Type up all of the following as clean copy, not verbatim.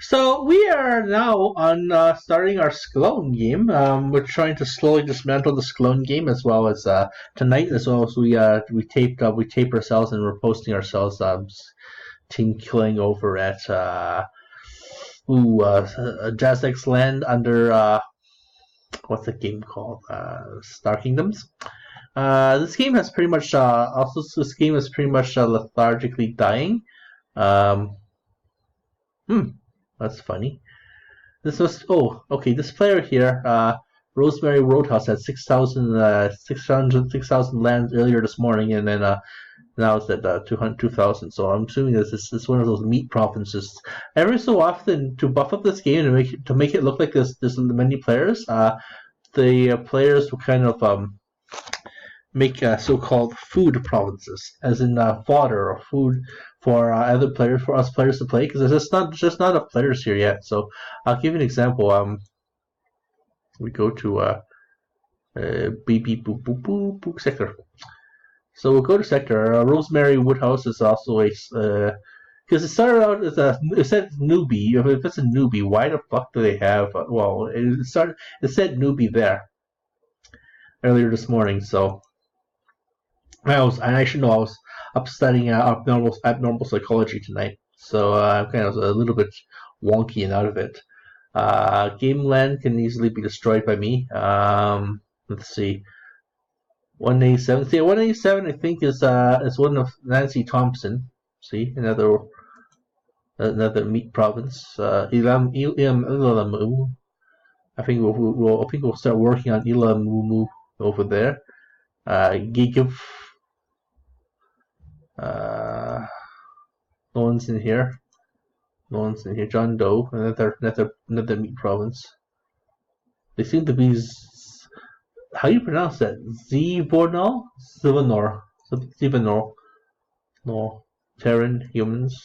So we are now on starting our Sklone game. We're trying to slowly dismantle the Sklone game as well as tonight, as well as we tape ourselves and we're posting ourselves team killing over at Jazz Land under what's the game called? Star Kingdoms. This game is pretty much lethargically dying. Um, that's funny. This was This player here, Rosemary Roadhouse, had 6,000 lands earlier this morning, and then now it's at 2,000. So I'm assuming this is one of those meat provinces. Every so often, to buff up this game and make it look like there's many players, the players will kind of make so-called food provinces, as in fodder or food for other players, for us players to play, because there's just not enough players here yet. So I'll give you an example. We go to beep beep boop boop boop boop sector. So we'll go to sector. Rosemary Woodhouse is also a because it started out as it said newbie. If it's a newbie, why the fuck do they have? It said newbie there earlier this morning. So I was up studying abnormal psychology tonight, so I'm kind of a little bit wonky and out of it. Game land can easily be destroyed by me. Let's see. 187. See, 187 I think is one of Nancy Thompson. See, another meat province. Ilamu. I think we'll start working on Ilamu over there. Gigav. No one's in here. John Doe, another meat province. They seem to be. How do you pronounce that? Zivornal? Zivanor. No. Terran humans.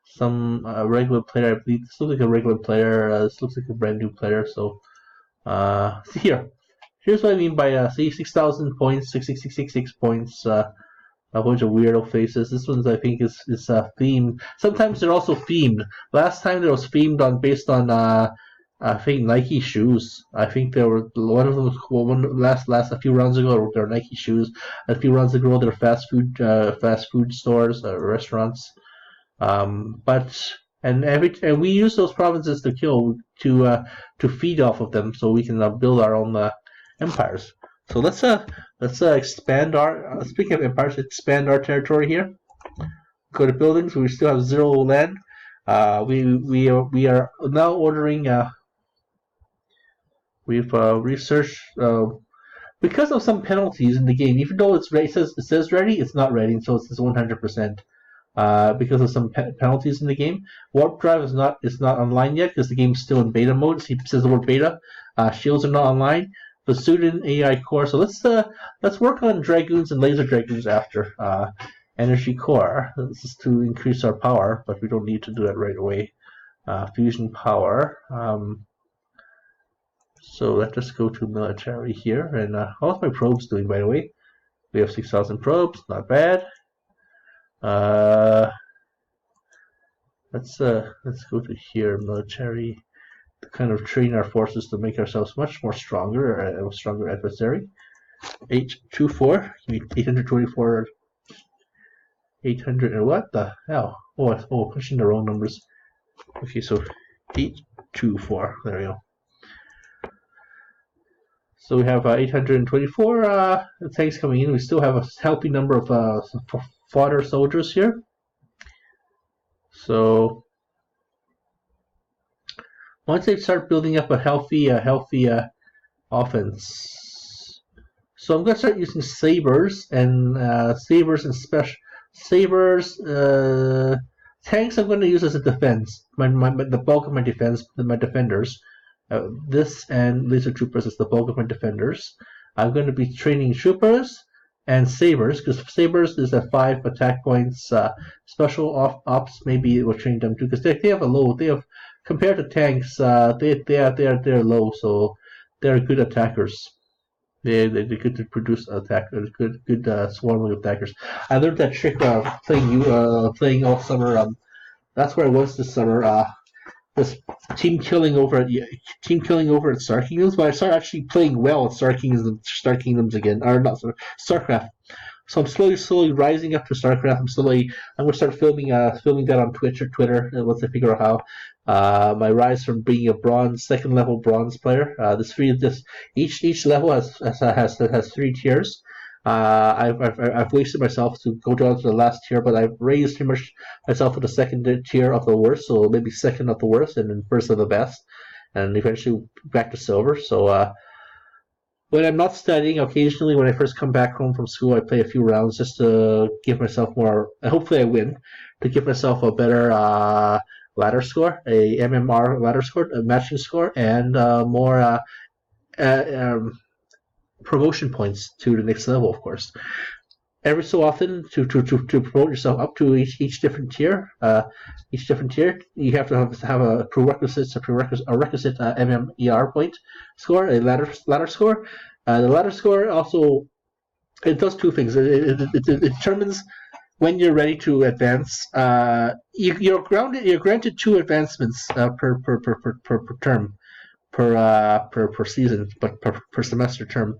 Some regular player, I believe. This looks like a regular player. This looks like a brand new player. So, see here. Here's what I mean by 6,000 points, 6,666 points. A bunch of weirdo faces. This one I think is themed. Sometimes they're also themed. Last time there was themed based on I think Nike shoes. I think there were one of them a few rounds ago. There were Nike shoes. A few rounds ago, there were fast food stores, restaurants. And we use those provinces to kill to feed off of them, so we can build our own empires. So let's expand our. Speaking of empires, expand our territory here. Go to buildings. We still have 0 land. We are now ordering. We've researched because of some penalties in the game. Even though it says ready, it's not ready, so it's 100%. Because of some penalties in the game, Warp Drive is not online yet because the game's still in beta mode. It says the word beta. Shields are not online. The student AI core. So let's work on dragoons and laser dragoons after energy core. This is to increase our power, but we don't need to do that right away. Fusion power. So let's just go to military here. And how's my probes doing, by the way? We have 6,000 probes. Not bad. Let's go to here, military. To kind of train our forces to make ourselves much more stronger, a stronger adversary. H24, give me 824, 800, and what the hell? Pushing the wrong numbers. Okay, so 824, there we go. So we have 824 tanks coming in. We still have a healthy number of fodder soldiers here. So once they start building up a healthy offense, so I'm gonna start using sabers and tanks. I'm gonna use as a defense. The bulk of my defenders. This and laser troopers is the bulk of my defenders. I'm going to be training troopers and sabers, because sabers is at 5 attack points. Special ops maybe will train them too, because they have a low. They have, compared to tanks, they're low, so they're good attackers. They're good to produce attackers, good swarming of attackers. I learned that trick playing all summer. That's where I was this summer. This team killing over at Star Kingdoms, but I started actually playing well at Star Kingdoms again, or not StarCraft. So I'm slowly rising up to StarCraft. I'm gonna start filming that on Twitch or Twitter once I figure out how. My rise from being a second level bronze player. Each level has 3 tiers. I've wasted myself to go down to the last tier, but I've raised pretty much myself to the second tier of the worst, so maybe second of the worst, and then first of the best, and eventually back to silver. So when I'm not studying, occasionally when I first come back home from school, I play a few rounds just to give myself more. Hopefully, I win to give myself a better ladder score, a MMR ladder score, a matching score, and more promotion points to the next level, of course. Every so often, to promote yourself up to each different tier, you have to have a requisite MMER point score, a ladder score. The ladder score also it does 2 things. It determines when you're ready to advance. You're granted 2 advancements per term. Per season, but per semester term.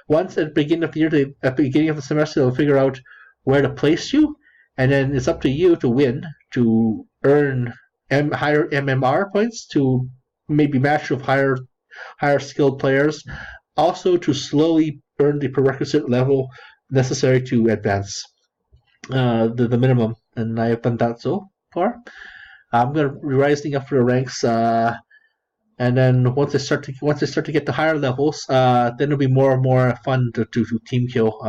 Once at the beginning of the year, at the beginning of the semester, they'll figure out where to place you, and then it's up to you to win to earn higher MMR points to maybe match with higher skilled players. Also, to slowly earn the prerequisite level necessary to advance the minimum, and I have done that so far. I'm gonna be rising up for the ranks. And then once they start to get to higher levels, then it'll be more and more fun to team kill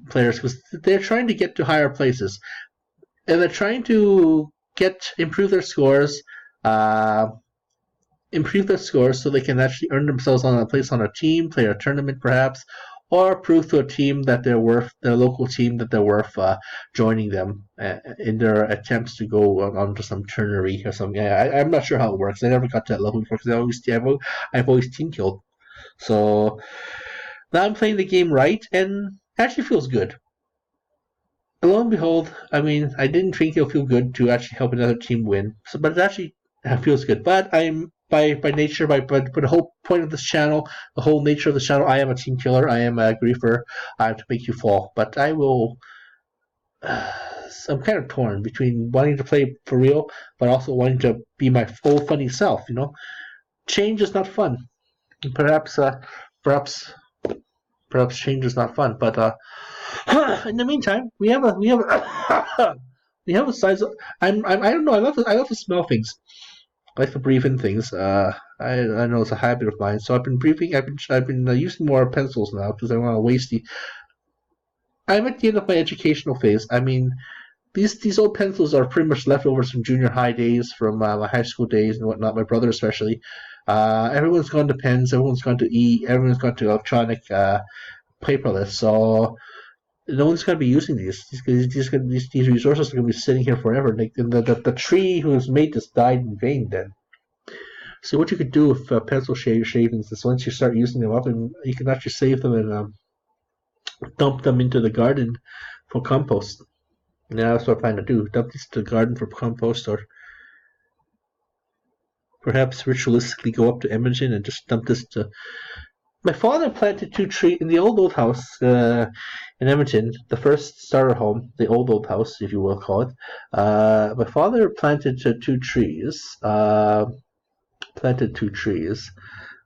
players, because they're trying to get to higher places, and they're trying to improve their scores, so they can actually earn themselves on a place on a team, play a tournament perhaps, or prove to a team that their local team that they're worth joining them in their attempts to go onto some tourney or something. I'm not sure how it works. I never got to that level before because I've always team killed. So now I'm playing the game right, and it actually feels good. And lo and behold, I mean, I didn't think it'll feel good to actually help another team win. But it actually feels good. But I'm by nature, by the whole point of this channel, the whole nature of the channel, I am a team killer. I am a griefer. I have to make you fall. But I will. I'm kind of torn between wanting to play for real, but also wanting to be my old funny self. Change is not fun. Perhaps change is not fun. But in the meantime, we have a size. I don't know. I love to smell things. I like to breathe in things. I know it's a habit of mine. So I've been breathing. I've been using more pencils now because I want to waste the. I'm at the end of my educational phase. I mean, these old pencils are pretty much leftovers from junior high days, from my high school days and whatnot. My brother especially. Everyone's gone to pens. Everyone's gone to Everyone's gone to electronic paperless. So no one's going to be using these. These resources are going to be sitting here forever. The tree who has made this died in vain then. So what you could do with pencil shavings is once you start using them up, and you can actually save them and dump them into the garden for compost. And that's what I plan to do. Dump these to the garden for compost, or perhaps ritualistically go up to Imogen and just dump this to... My father planted 2 trees in the old house in Edmonton, the first starter home, the old house, if you will call it. My father planted 2 trees. One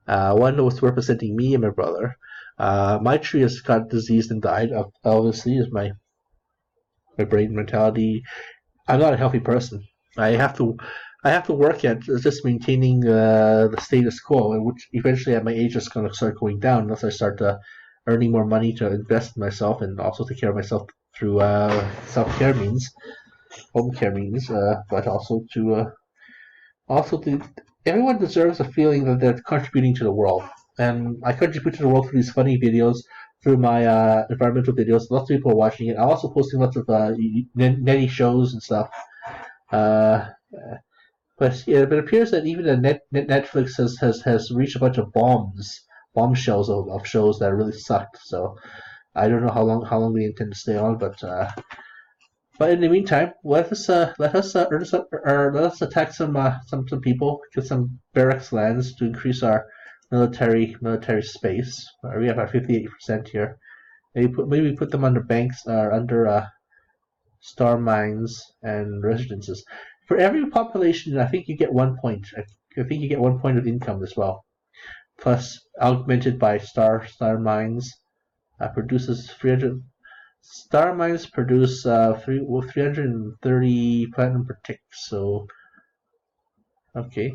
was representing me and my brother. My tree has got diseased and died. Obviously, is my brain mentality. I'm not a healthy person. I have to work at just maintaining the status quo, which eventually at my age is going to start going down unless I start earning more money to invest in myself and also take care of myself through self-care means, home care means, but also to everyone deserves a feeling that they're contributing to the world, and I contribute to the world through these funny videos, through my environmental videos. Lots of people are watching it. I'm also posting lots of netty shows and stuff. But yeah, it appears that even Netflix has reached a bunch of bombs bombshells of shows that really sucked. So I don't know how long we intend to stay on, but in the meantime, let us attack some people, get some barracks lands to increase our military space. We have our 58% here. Maybe put them under banks or under star mines and residences. For every population, I think you get 1 point. I think you get 1 point of income as well, plus augmented by star mines. Produces 300. Star mines produce 330 platinum per tick. So okay.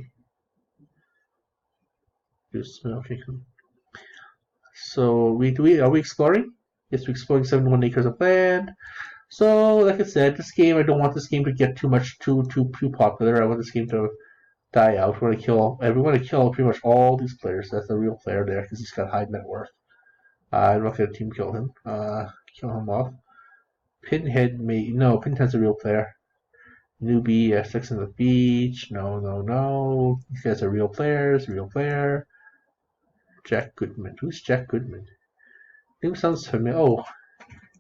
So are we exploring? Yes, we're exploring 71 acres of land. So, like I said, this game, I don't want this game to get too popular. I want this game to die out. I want to kill pretty much all these players. That's the real player there because he's got high net worth. I'm not gonna team kill him. Kill him off. Pinhead's a real player. Newbie, Sex on the Beach. No. These guys are real players. Real player. Jack Goodman. Who's Jack Goodman? Name sounds familiar. Oh,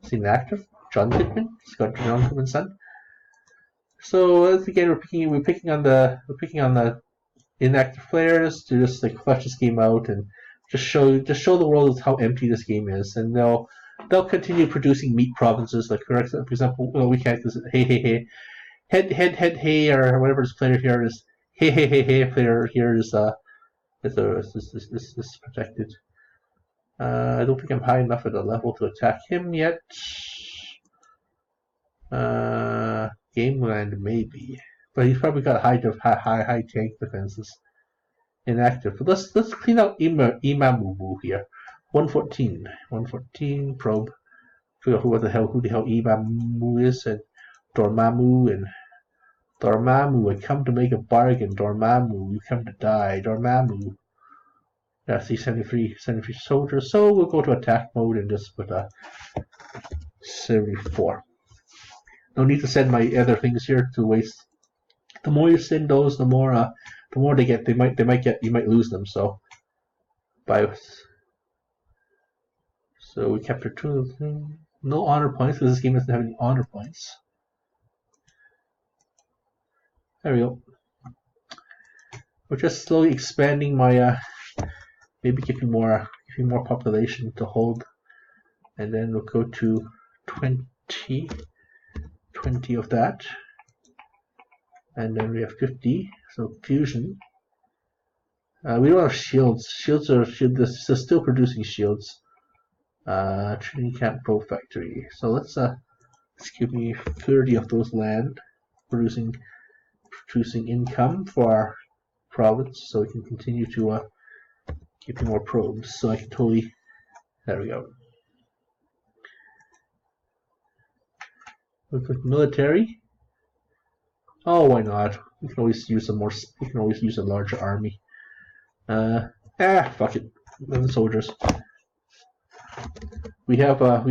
is he an actor? John Goodman. Scott John Goodman's son. So once again, we're picking on the inactive players to just like flesh this game out and just show the world how empty this game is, and they'll continue producing meat provinces. Like for example, we can't just hey hey or whatever this player here is. Hey player here is this protected. I don't think I'm high enough at a level to attack him yet. Gameland maybe, but he's probably got high tank defenses. Inactive. But let's clean out Imamubu here. 114 probe. Figure out who the hell Imamu is, and Dormammu. I come to make a bargain. Dormammu, you come to die. Dormammu. Yeah, see 73 soldiers. So we'll go to attack mode and just put 74. No need to send my other things here to waste. The more you send those, the more they get. You might lose them. So we captured 2 of them. No honor points because this game doesn't have any honor points. There we go. We're just slowly expanding my maybe giving more population to hold, and then we'll go to 20 of that, and then we have 50. So fusion. We don't have shields. They're still producing shields. Training camp pro factory. So let's give me 30 of those land, producing income for our province, so we can continue to give me more probes. So I can totally. There we go. Look at military. Oh, why not? We can always use a larger army. Fuck it. 11 soldiers. We have a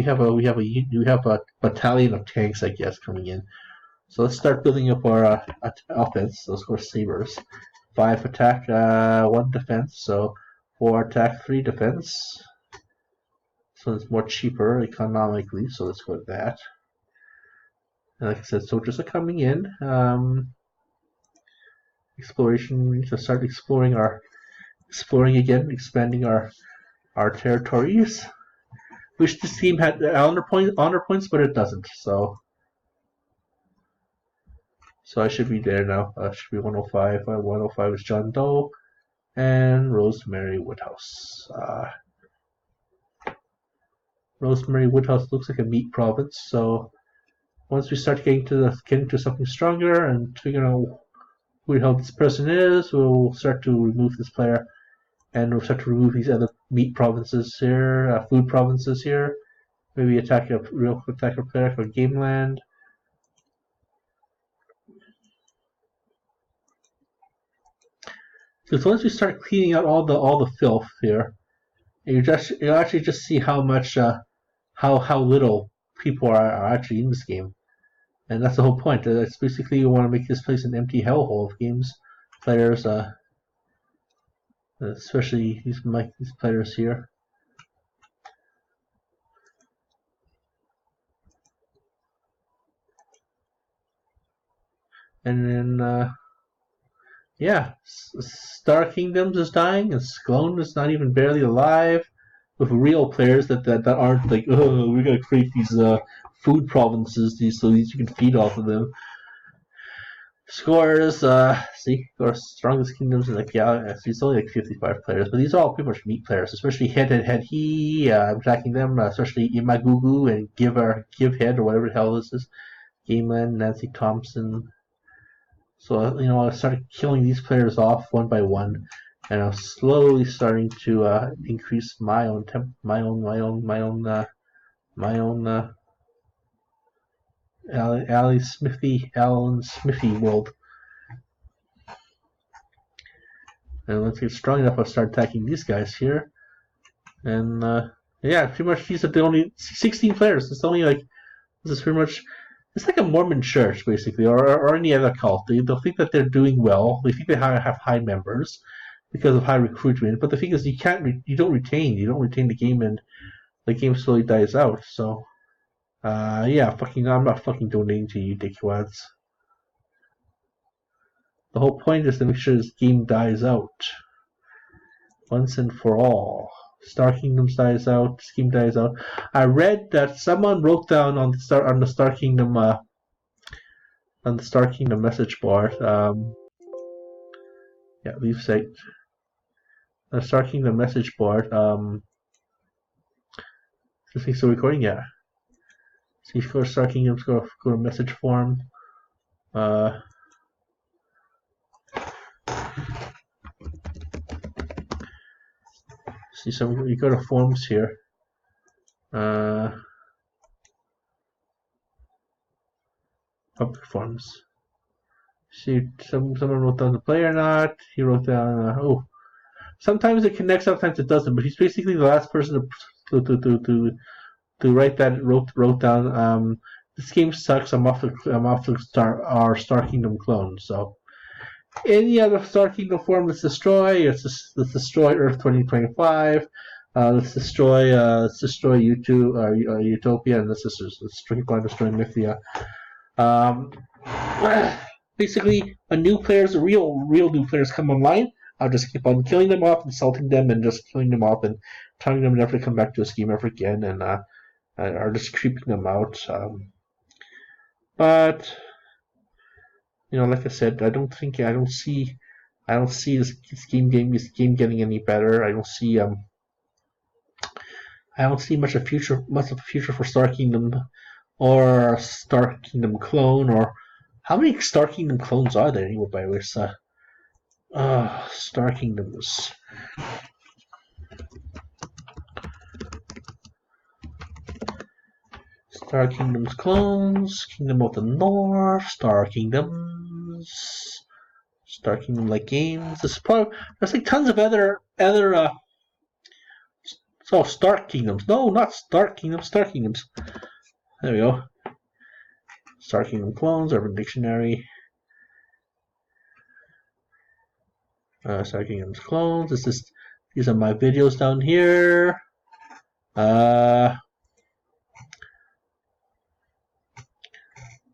battalion of tanks, I guess, coming in. So let's start building up our offense. Let's go sabers. 5 attack, 1 defense. So 4 attack, 3 defense. So it's more cheaper economically. So let's go with that. And like I said, soldiers are coming in. Exploration. We need to start exploring again, expanding our territories. Wish this team had honor points, but it doesn't. So I should be there now. Should be 105. 105 is John Doe and Rosemary Woodhouse. Rosemary Woodhouse looks like a meat province. So once we start getting to something stronger and figuring out who the hell this person is, we'll start to remove this player. And we'll start to remove these other meat provinces here, food provinces here. Maybe attack a player for Gameland. So once we start cleaning out all the filth here, you'll actually just see how much how little people are actually in this game, and that's the whole point. It's basically you want to make this place an empty hellhole of games, players. especially these players here. And then yeah, Star Kingdoms is dying, and Sklone is not even barely alive. With real players that aren't like, oh, we're gonna create these food provinces, so these you can feed off of them. Scores, see, our strongest kingdoms in the galaxy. It's only like 55 players, but these are all pretty much meat players, especially Head. I'm tracking them, especially Imagugu and Give Head, or whatever the hell this is. Gameland, Nancy Thompson. So, I started killing these players off one by one, and I'm slowly starting to increase my own Alansmitteeworld. And once it gets strong enough, I'll start attacking these guys here. And yeah, pretty much these are the only 16 players. It's only like, this is pretty much, it's like a Mormon church, basically, or any other cult. They'll think that they're doing well. They think they have high members because of high recruitment. But the thing is, you don't retain the game, and the game slowly dies out. So, yeah, I'm not fucking donating to you, dickwads. The whole point is to make sure this game dies out once and for all. Star Kingdoms dies out. This game dies out. I read that someone wrote down on the Star Kingdom message board. Yeah, leave site. The Star Kingdom message board. This thing's still recording. Yeah. See, go to Star Kingdoms. Go to message form. See, so you go to forms here. Public forms. See, someone wrote down the play or not. He wrote down. Sometimes it connects, sometimes it doesn't. But he's basically the last person to write that. Wrote down. This game sucks. I'm off to start our Star Kingdom clone. So. Any other Star Kingdom form, let's destroy. Let's destroy Earth 2025. Let's destroy Utopia, and let's keep on destroying Mythia. Basically, a real new players come online. I'll just keep on killing them off, insulting them, and just killing them off, and telling them never to come back to a scheme ever again, and are just creeping them out. But like I said, I don't see this game getting any better. I don't see much of a future for Star Kingdom or Star Kingdom clone, or how many Star Kingdom clones are there anyway, by the way? Star Kingdoms. Star Kingdoms clones, Kingdom of the North, Star Kingdoms, Star Kingdom like games. There's like tons of other Star Kingdoms. No, not Star Kingdoms, Star Kingdoms. There we go. Star Kingdom clones, Urban Dictionary. Star Kingdoms clones. These are my videos down here.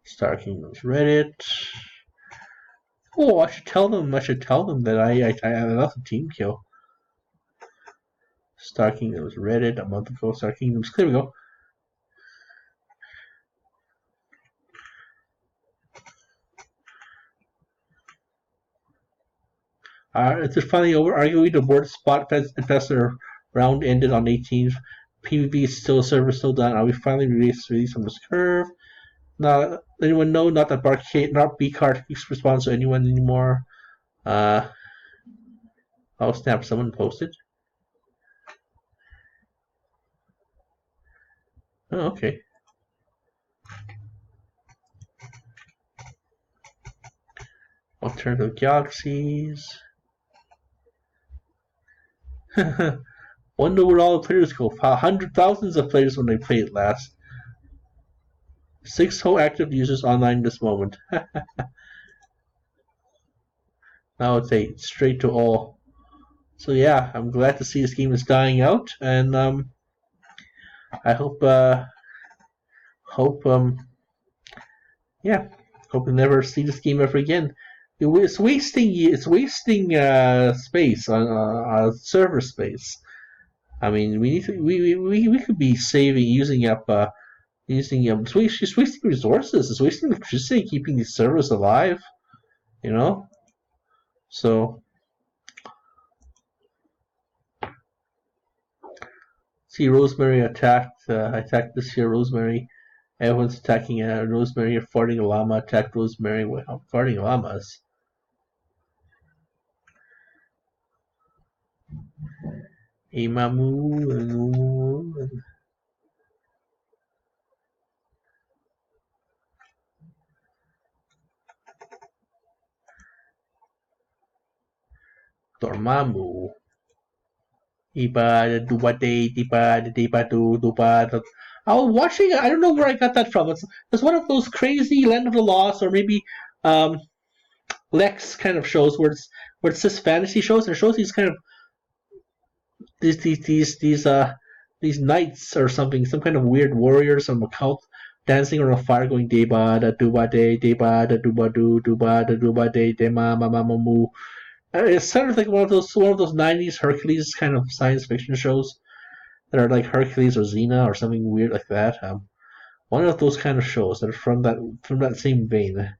Star Kingdoms Reddit. Oh, I should tell them that I love the team kill. Star Kingdoms Reddit a month ago. Star Kingdoms. There we go. It's finally over. Arguably, the board spot infestor round ended on 18th. PvP is still server still down. Are we finally released from this curve? Not anyone know? Not that B card responds to anyone anymore. Oh snap! Someone posted. Oh, okay. Alternative galaxies. Wonder where all the players go. Thousands of players when they play it last. 6 whole active users online this moment. Now it's 8. Straight to all. So yeah, I'm glad to see this game is dying out, and I hope yeah, hope we never see this game ever again. It's wasting space on server space. I mean, we could be saving using up it's wasting resources. It's wasting electricity keeping these servers alive. You know, so see, Rosemary attacked this here. Rosemary, everyone's attacking Rosemary. Farting a llama attacked Rosemary. Well, farting llamas. Imamu and Dormammu. Iba duba day diba diba do duba. I was watching. I don't know where I got that from. It's one of those crazy Land of the Lost or maybe um, Lex kind of shows where it's just fantasy shows and it shows these kind of these knights or something, some kind of weird warriors from a cult dancing around a fire going deba da duba day deba da duba do duba da duba day dema mama mamu. It's kind of like one of those '90s Hercules kind of science fiction shows that are like Hercules or Xena or something weird like that. One of those kind of shows that are from that same vein.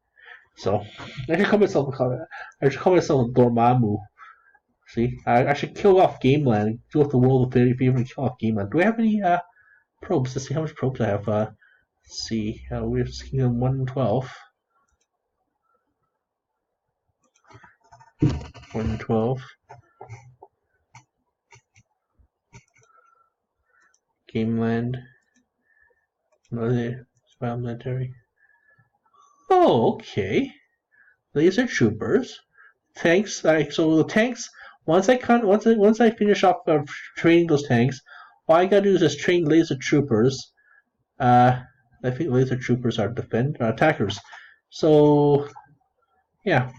So I should call myself Dormammu. See, I should kill off Gameland, kill off the world of theory people and kill off Gameland. Do we have any probes? Let's see how much probes I have. Let's see, we're Kingdom 1 and 12. 1 and 12. Gameland. Another Spy Military. Oh, okay. Laser troopers. Tanks. So the tanks. Once I finish off training those tanks, all I gotta do is just train laser troopers. I think laser troopers are attackers. So yeah,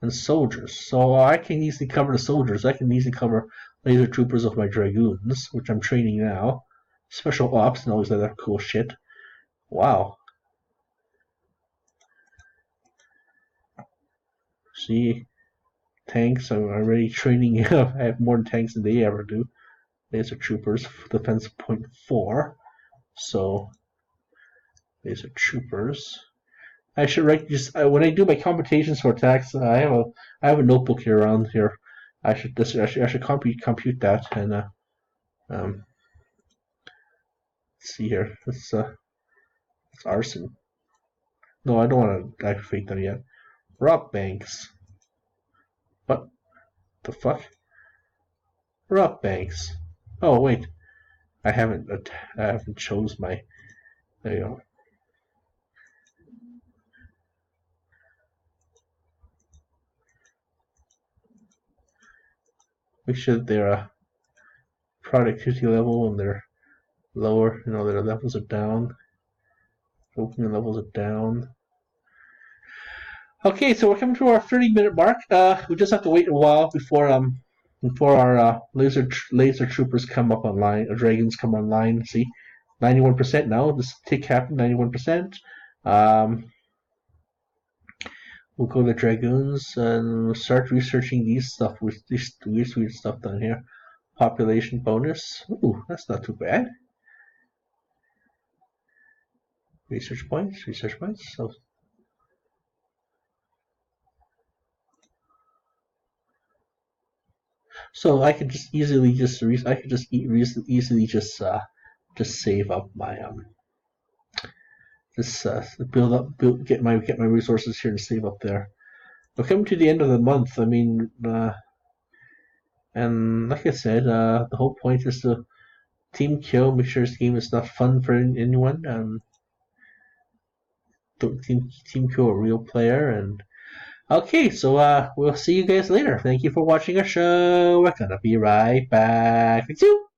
and soldiers. So I can easily cover the soldiers. I can easily cover laser troopers with my dragoons, which I'm training now. Special ops and all this other cool shit. Wow. See, tanks. I'm already training. I have more tanks than they ever do. Laser troopers, defense 0.4. So, laser troopers. I should write just when I do my computations for attacks. I have a notebook here around here. I should compute that and let's see here. It's arson. No, I don't want to activate them yet. Rob banks. What the fuck? Rob banks. Oh wait, I haven't chose my. There you go. Make sure that their productivity level and their lower, their levels are down. Opening levels are down. Okay, so we're coming to our 30-minute mark. We just have to wait a while before our laser troopers come up online, or dragons come online. See, 91% now. This tick happened, 91%. We'll go to dragoons and start researching these stuff with this weird stuff down here. Population bonus. Ooh, that's not too bad. Research points. So I could just easily just save up my get my resources here and save up there. We're coming to the end of the month. I mean, and like I said, the whole point is to team kill. Make sure this game is not fun for anyone. Team kill a real player and. Okay, so we'll see you guys later. Thank you for watching our show. We're gonna be right back. Thank you.